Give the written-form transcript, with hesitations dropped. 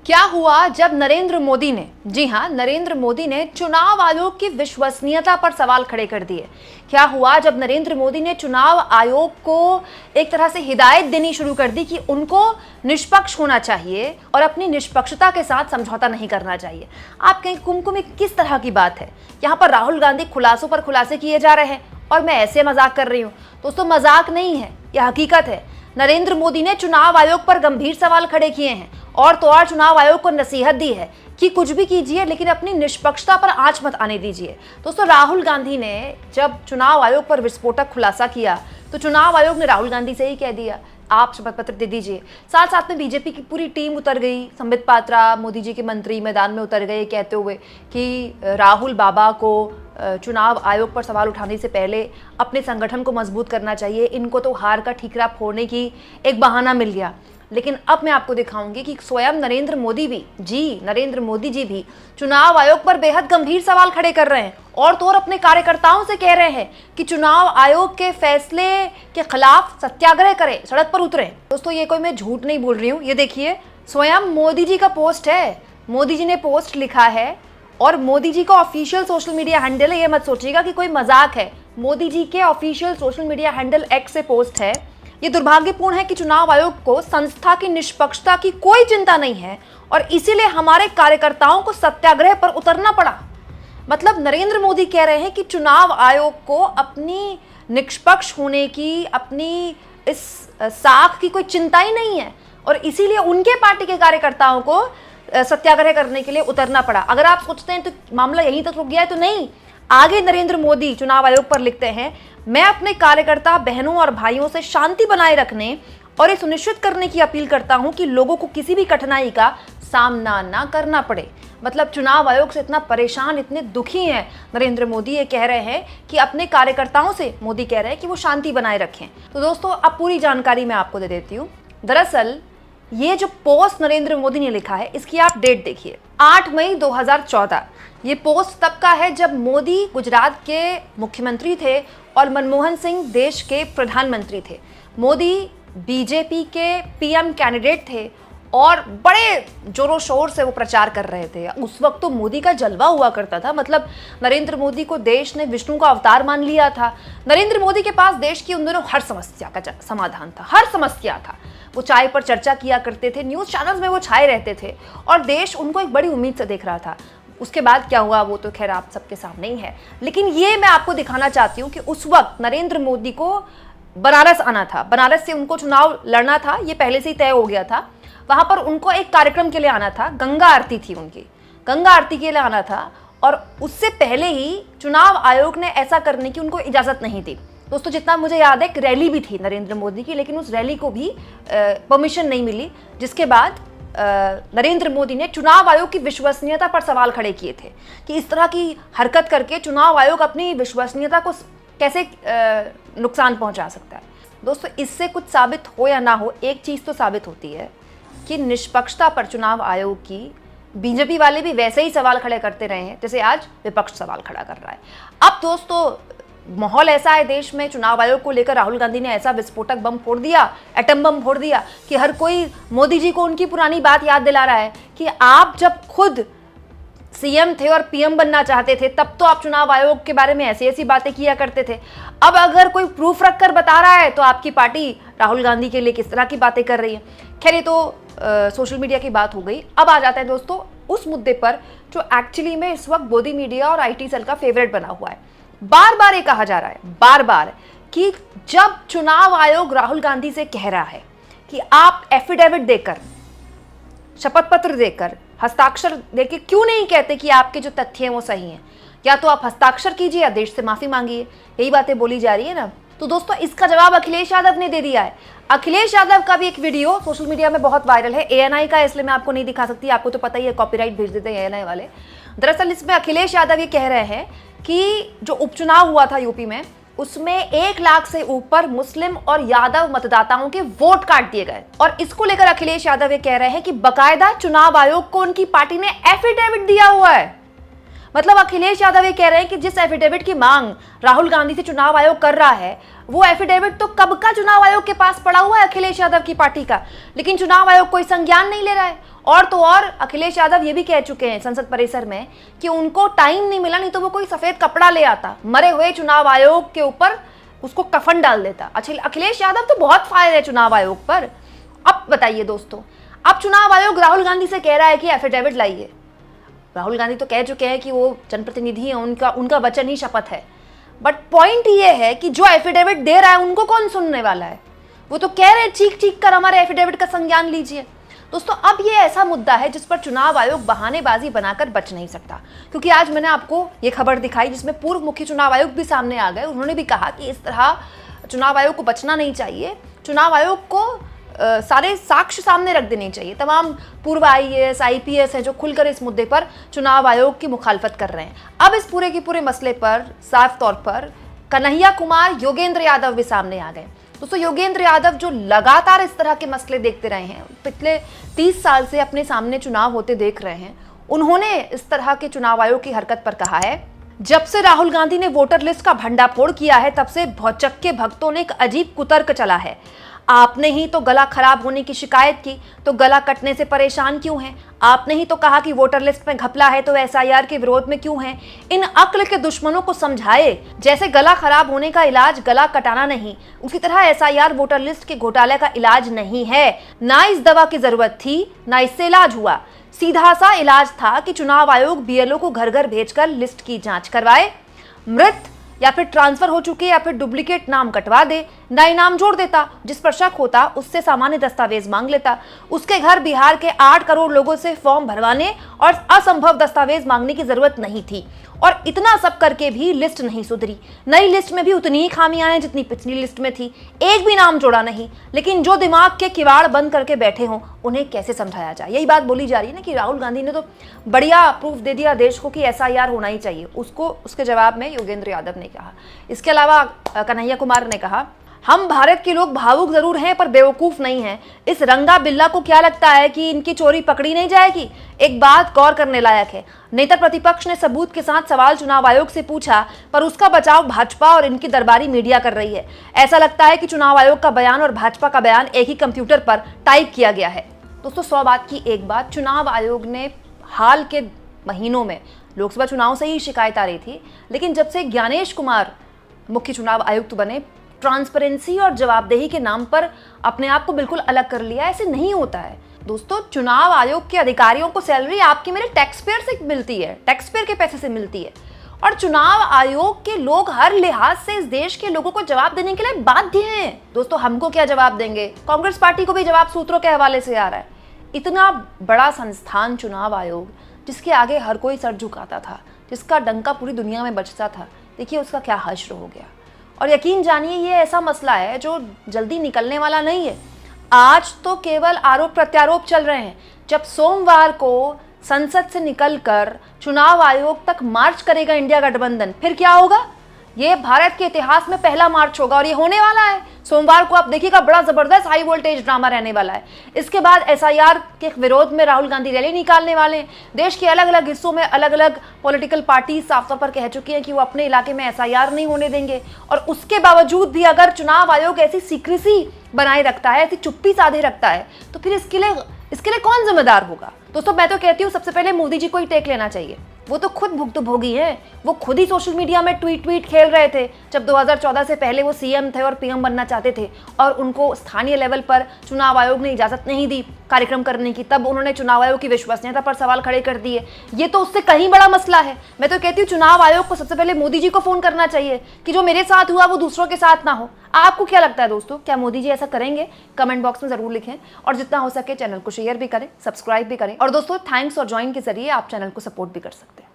क्या हुआ जब नरेंद्र मोदी ने, जी हां, नरेंद्र मोदी ने चुनाव आयोग की विश्वसनीयता पर सवाल खड़े कर दिए। क्या हुआ जब नरेंद्र मोदी ने चुनाव आयोग को एक तरह से हिदायत देनी शुरू कर दी कि उनको निष्पक्ष होना चाहिए और अपनी निष्पक्षता के साथ समझौता नहीं करना चाहिए। आप कहें कुमकुम किस तरह की बात है? यहाँ पर राहुल गांधी खुलासों पर खुलासे किए जा रहे हैं और मैं ऐसे मजाक कर रही हूँ। दोस्तों, मजाक नहीं है, यह हकीकत है। नरेंद्र मोदी ने चुनाव आयोग पर गंभीर सवाल खड़े किए हैं और तो और चुनाव आयोग को नसीहत दी है कि कुछ भी कीजिए लेकिन अपनी निष्पक्षता पर आंच मत आने दीजिए। दोस्तों, राहुल गांधी ने जब चुनाव आयोग पर विस्फोटक खुलासा किया तो चुनाव आयोग ने राहुल गांधी से ही कह दिया आप शपथ पत्र दे दीजिए। साथ साथ में बीजेपी की पूरी टीम उतर गई। संबित पात्रा, मोदी जी के मंत्री मैदान में उतर गए कहते हुए कि राहुल बाबा को चुनाव आयोग पर सवाल उठाने से पहले अपने संगठन को मजबूत करना चाहिए, इनको तो हार का ठीकरा फोड़ने की एक बहाना मिल गया। लेकिन अब मैं आपको दिखाऊंगी कि स्वयं नरेंद्र मोदी जी भी चुनाव आयोग पर बेहद गंभीर सवाल खड़े कर रहे हैं और तो और अपने कार्यकर्ताओं से कह रहे हैं कि चुनाव आयोग के फैसले के खिलाफ सत्याग्रह करें, सड़क पर उतरें। दोस्तों, ये कोई मैं झूठ नहीं बोल रही हूँ, ये देखिए स्वयं मोदी जी का पोस्ट है। मोदी जी ने पोस्ट लिखा है और मोदी जी का ऑफिशियल सोशल मीडिया हैंडल है, ये मत सोचिएगा कि कोई मजाक है। मोदी जी के official social media handle x से पोस्ट है। ये दुर्भाग्यपूर्ण है कि चुनाव आयोग को संस्था की निष्पक्षता की कोई चिंता नहीं है और इसीलिए हमारे कार्यकर्ताओं को सत्याग्रह पर उतरना पड़ा। मतलब नरेंद्र मोदी कह रहे हैं कि चुनाव आयोग को अपनी निष्पक्ष होने की, अपनी इस साख की कोई चिंता ही नहीं है और इसीलिए उनके पार्टी के कार्यकर्ताओं को सत्याग्रह करने के लिए उतरना पड़ा। अगर आप सोचते हैं तो मामला यहीं तक रुक गया है, तो नहीं। आगे नरेंद्र मोदी चुनाव आयोग पर लिखते हैं, मैं अपने कार्यकर्ता बहनों और भाइयों से शांति बनाए रखने और ये सुनिश्चित करने की अपील करता हूं कि लोगों को किसी भी कठिनाई का सामना ना करना पड़े। मतलब चुनाव आयोग से इतना परेशान, इतने दुखी हैं नरेंद्र मोदी। ये कह रहे हैं कि अपने कार्यकर्ताओं से मोदी कह रहे हैं कि वो शांति बनाए रखें। तो दोस्तों, अब पूरी जानकारी मैं आपको दे देती हूँ। दरअसल ये जो पोस्ट नरेंद्र मोदी ने लिखा है, इसकी आप डेट देखिए, 8 मई 2014। ये पोस्ट तब का है जब मोदी गुजरात के मुख्यमंत्री थे और मनमोहन सिंह देश के प्रधानमंत्री थे। मोदी बीजेपी के पीएम कैंडिडेट थे और बड़े जोरों शोर से वो प्रचार कर रहे थे। उस वक्त तो मोदी का जलवा हुआ करता था। मतलब नरेंद्र मोदी को देश ने विष्णु का अवतार मान लिया था। नरेंद्र मोदी के पास देश की उन दिनों हर समस्या का समाधान था, हर समस्या था। वो चाय पर चर्चा किया करते थे, न्यूज़ चैनल्स में वो छाए रहते थे और देश उनको एक बड़ी उम्मीद से देख रहा था। उसके बाद क्या हुआ वो तो खैर आप सबके सामने ही है। लेकिन ये मैं आपको दिखाना चाहती हूँ कि उस वक्त नरेंद्र मोदी को बनारस आना था, बनारस से उनको चुनाव लड़ना था, ये पहले से ही तय हो गया था। वहां पर उनको एक कार्यक्रम के लिए आना था, गंगा आरती थी उनकी, गंगा आरती के लिए आना था और उससे पहले ही चुनाव आयोग ने ऐसा करने की उनको इजाजत नहीं दी। दोस्तों, जितना मुझे याद है एक रैली भी थी नरेंद्र मोदी की, लेकिन उस रैली को भी परमिशन नहीं मिली, जिसके बाद नरेंद्र मोदी ने चुनाव आयोग की विश्वसनीयता पर सवाल खड़े किए थे कि इस तरह की हरकत करके चुनाव आयोग अपनी विश्वसनीयता को कैसे नुकसान पहुंचा सकता है। दोस्तों, इससे कुछ साबित हो या ना हो, एक चीज़ तो साबित होती है कि निष्पक्षता पर चुनाव आयोग की बीजेपी वाले भी वैसे ही सवाल खड़े करते रहे हैं जैसे आज विपक्ष सवाल खड़ा कर रहा है। अब दोस्तों, माहौल ऐसा है देश में, चुनाव आयोग को लेकर राहुल गांधी ने ऐसा विस्फोटक बम फोड़ दिया, एटम बम फोड़ दिया कि हर कोई मोदी जी को उनकी पुरानी बात याद दिला रहा है कि आप जब खुद सीएम थे और पीएम बनना चाहते थे तब तो आप चुनाव आयोग के बारे में ऐसी ऐसी बातें किया करते थे। अब अगर कोई प्रूफ रखकर बता रहा है तो आपकी पार्टी राहुल गांधी के लिए किस तरह की बातें कर रही है। खैर, ये तो सोशल मीडिया की बात हो गई। अब आ जाता है दोस्तों उस मुद्दे पर जो एक्चुअली में इस वक्त मोदी मीडिया और IT सेल का फेवरेट बना हुआ है। बार बार ये कहा जा रहा है, बार बार, कि जब चुनाव आयोग राहुल गांधी से कह रहा है कि आप एफिडेविट देकर, शपथ पत्र देकर, हस्ताक्षर देके क्यों नहीं कहते कि आपके जो तथ्य हैं वो सही हैं, या तो आप हस्ताक्षर कीजिए या देश से माफी मांगिए, यही बातें बोली जा रही है ना। तो दोस्तों, इसका जवाब अखिलेश यादव ने दे दिया है। अखिलेश यादव का भी एक वीडियो सोशल मीडिया में बहुत वायरल है, ANI का, इसलिए मैं आपको नहीं दिखा सकती, आपको तो पता ही है, कॉपीराइट भेज देते हैं ANI वाले। दरअसल इसमें अखिलेश यादव ये कह रहे हैं कि जो उपचुनाव हुआ था यूपी में, उसमें 1 लाख से ऊपर मुस्लिम और यादव मतदाताओं के वोट काट दिए गए और इसको लेकर अखिलेश यादव ये कह रहे हैं कि बकायदा चुनाव आयोग को उनकी पार्टी ने एफिडेविट दिया हुआ है। मतलब अखिलेश यादव ये कह रहे हैं कि जिस एफिडेविट की मांग राहुल गांधी से चुनाव आयोग कर रहा है, वो एफिडेविट तो कब का चुनाव आयोग के पास पड़ा हुआ है अखिलेश यादव की पार्टी का, लेकिन चुनाव आयोग कोई संज्ञान नहीं ले रहा है। और तो और अखिलेश यादव ये भी कह चुके हैं संसद परिसर में कि उनको टाइम नहीं मिला, नहीं तो वो कोई सफेद कपड़ा ले आता, मरे हुए चुनाव आयोग के ऊपर उसको कफन डाल देता। अच्छा, अखिलेश यादव तो बहुत फायर है चुनाव आयोग पर। अब बताइए दोस्तों, अब चुनाव आयोग राहुल गांधी से कह रहा है कि एफिडेविट लाइए। राहुल गांधी तो कह चुके हैं कि वो जनप्रतिनिधि हैं, उनका वचन ही शपथ है। बट पॉइंट ये है कि जो एफिडेविट दे रहा है उनको कौन सुनने वाला है? वो तो कह रहे हैं चीख चीख कर हमारे एफिडेविट का संज्ञान लीजिए। दोस्तों, अब ये ऐसा मुद्दा है जिस पर चुनाव आयोग बहानेबाजी बनाकर बच नहीं सकता, क्योंकि आज मैंने आपको ये खबर दिखाई जिसमें पूर्व मुख्य चुनाव आयुक्त भी सामने आ गए। उन्होंने भी कहा कि इस तरह चुनाव आयोग को बचना नहीं चाहिए, चुनाव आयोग को सारे साक्ष्य सामने रख देने चाहिए। तमाम पूर्व IAS IPS हैं जो खुलकर इस मुद्दे पर चुनाव आयोग की मुखालफत कर रहे हैं। अब इस पूरे के पूरे मसले पर साफ तौर पर कन्हैया कुमार, योगेंद्र यादव भी सामने आ गए। दोस्तों, योगेंद्र यादव जो लगातार इस तरह के मसले देखते रहे हैं, पिछले 30 साल से अपने सामने चुनाव होते देख रहे हैं, उन्होंने इस तरह के चुनाव आयोग की हरकत पर कहा है, जब से राहुल गांधी ने वोटर लिस्ट का भंडाफोड़ किया है तब से भौचक्के भक्तों ने एक अजीब कुतर्क चला है। आपने ही तो गला खराब होने की शिकायत की, तो गला कटने से परेशान क्यों हैं? आपने ही तो कहा कि वोटर लिस्ट में घपला है, तो SIR के विरोध में क्यों हैं? इन अक्ल के दुश्मनों को समझाए, जैसे गला खराब होने का इलाज गला कटाना नहीं, उसी तरह SIR वोटर लिस्ट के घोटाले का इलाज नहीं है। ना इस दवा की जरूरत थी, ना इससे इलाज हुआ। सीधा सा इलाज था कि चुनाव आयोग BLO को घर घर भेजकर लिस्ट की जांच करवाए, मृत या फिर ट्रांसफर हो चुके या फिर डुप्लीकेट नाम कटवा दे, नए नाम जोड़ देता, जिस पर शक होता उससे सामान्य दस्तावेज मांग लेता। उसके घर बिहार के 8 करोड़ लोगों से फॉर्म भरवाने और असंभव दस्तावेज मांगने की जरूरत नहीं थी। और इतना सब करके भी लिस्ट नहीं सुधरी। नई लिस्ट में भी उतनी ही खामियां हैं जितनी पिछली लिस्ट में थी, एक भी नाम जोड़ा नहीं। लेकिन जो दिमाग के किवाड़ बंद करके बैठे हों, उन्हें कैसे समझाया जाए? यही बात बोली जा रही है ना कि राहुल गांधी ने तो बढ़िया प्रूफ दे दिया देश को कि SIR होना ही चाहिए। उसके जवाब में योगेंद्र यादव ने कहा। इसके अलावा कन्हैया कुमार ने कहा, हम भारत के लोग भावुक जरूर हैं पर बेवकूफ नहीं हैं। इस रंगा बिल्ला को क्या लगता है कि इनकी चोरी पकड़ी नहीं जाएगी? एक बात गौर करने लायक है, नेता प्रतिपक्ष ने सबूत के साथ सवाल चुनाव आयोग से पूछा, पर उसका बचाव भाजपा और इनकी दरबारी मीडिया कर रही है। ऐसा लगता है कि चुनाव आयोग का बयान और भाजपा का बयान एक ही कंप्यूटर पर टाइप किया गया है। दोस्तों, 100 बात की एक बात, चुनाव आयोग ने हाल के महीनों में लोकसभा चुनाव से ही शिकायत आ रही थी, लेकिन जब से ज्ञानेश कुमार मुख्य चुनाव आयुक्त बने, ट्रांसपेरेंसी और जवाबदेही के नाम पर अपने आप को बिल्कुल अलग कर लिया। ऐसे नहीं होता है दोस्तों। चुनाव आयोग के अधिकारियों को सैलरी आपकी मेरे टैक्स पेयर से मिलती है, टैक्स पेयर के पैसे से मिलती है, और चुनाव आयोग के लोग हर लिहाज से इस देश के लोगों को जवाब देने के लिए बाध्य हैं। दोस्तों, हमको क्या जवाब देंगे? कांग्रेस पार्टी को भी जवाब सूत्रों के हवाले से आ रहा है। इतना बड़ा संस्थान चुनाव आयोग, जिसके आगे हर कोई सर झुकाता था, जिसका डंका पूरी दुनिया में बजता था, देखिए उसका क्या हश्र हो गया। और यकीन जानिए, ये ऐसा मसला है जो जल्दी निकलने वाला नहीं है। आज तो केवल आरोप प्रत्यारोप चल रहे हैं। जब सोमवार को संसद से निकलकर चुनाव आयोग तक मार्च करेगा इंडिया गठबंधन, फिर क्या होगा? ये भारत के इतिहास में पहला मार्च होगा, और ये होने वाला है सोमवार को। आप देखिएगा, बड़ा जबरदस्त हाई वोल्टेज ड्रामा रहने वाला है। इसके बाद SIR के विरोध में राहुल गांधी रैली निकालने वाले हैं। देश के अलग अलग हिस्सों में अलग अलग पॉलिटिकल पार्टी साफ तौर पर कह चुकी हैं कि वो अपने इलाके में SIR नहीं होने देंगे। और उसके बावजूद भी अगर चुनाव आयोग ऐसी सीक्रेसी बनाए रखता है, ऐसी चुप्पी साधे रखता है, तो फिर इसके लिए कौन जिम्मेदार होगा? दोस्तों, मैं तो कहती हूँ सबसे पहले मोदी जी को ही टेक लेना चाहिए। वो तो खुद भुक्तभोगी हैं। वो खुद ही सोशल मीडिया में ट्वीट खेल रहे थे जब 2014 से पहले वो CM थे और PM बनना चाहते थे, और उनको स्थानीय लेवल पर चुनाव आयोग ने इजाजत नहीं दी कार्यक्रम करने की। तब उन्होंने चुनाव आयोग की विश्वसनीयता पर सवाल खड़े कर दिए। ये तो उससे कहीं बड़ा मसला है। मैं तो कहती हूँ चुनाव आयोग को सबसे पहले मोदी जी को फोन करना चाहिए कि जो मेरे साथ हुआ वो दूसरों के साथ ना हो। आपको क्या लगता है दोस्तों, क्या मोदी जी ऐसा करेंगे? कमेंट बॉक्स में जरूर लिखें, और जितना हो सके चैनल को शेयर भी करें, सब्सक्राइब भी करें। और दोस्तों, थैंक्स और ज्वाइन के जरिए आप चैनल को सपोर्ट भी कर सकते हैं।